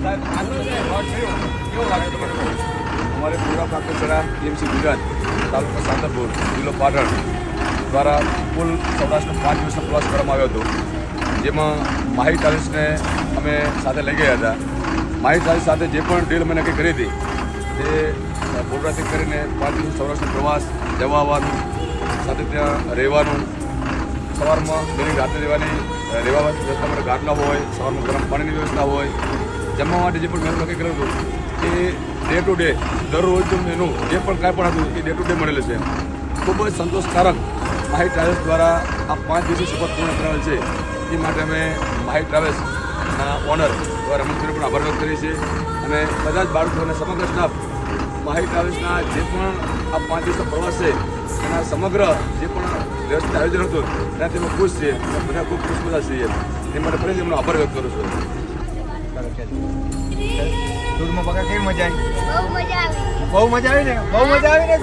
અમારે પૂરા કાકરસરા ટીએમસી ગુજરાત તાલુકા સાંતરપુર જિલ્લો પાટણ દ્વારા કુલ સૌરાષ્ટ્રનો 5 દિવસનો પ્રવાસ કરવામાં આવ્યો હતો, જેમાં માહી ટ્રાવેલ્સને અમે સાથે લઈ ગયા હતા. માહી ટ્રાવેલ્સ સાથે જે પણ ડીલ અમે નક્કી કરી હતી તે બોર્ડરથી કરીને 5 દિવસ સૌરાષ્ટ્રનો પ્રવાસ, જવા આવવાનું, સાથે ત્યાં રહેવાનું, સવારમાં દરેક રાત્રે રહેવા વ્યવસ્થા માટે ગાટલા હોય, સવારમાં ગરમ પાણીની વ્યવસ્થા હોય, જમવા માટે જે પણ મેનુ નક્કી કર્યું હતું એ ડે ટુ ડે દરરોજ એનું જે પણ કાંઈ પણ હતું એ ડે ટુ ડે મળેલું છે. ખૂબ જ સંતોષકારક માહી ટ્રાવેલ્સ દ્વારા આ 5 દિવસની સફર પૂર્ણ કરાવેલ છે. એ માટે અમે માહી ટ્રાવેલ્સના ઓનર રમણભાઈને પણ આભાર વ્યક્ત કરીએ છીએ અને બધા જ બાળકો અને સમગ્ર સ્ટાફ માહી ટ્રાવેલ્સના જે પણ આ 5 દિવસનો પ્રવાસ છે એના સમગ્ર જે પણ વ્યવસ્થિત આયોજન હતું એનાથી અમે ખુશ છીએ અને બધા ખૂબ ખુશખુશાલ છીએ. એ માટે ફરીથી એમનો આભાર વ્યક્ત કરું છું. ટૂરમાં બકા કેવી મજા આવી? બહુ મજા આવી. બહુ મજા આવી ને? બહુ મજા આવી ને?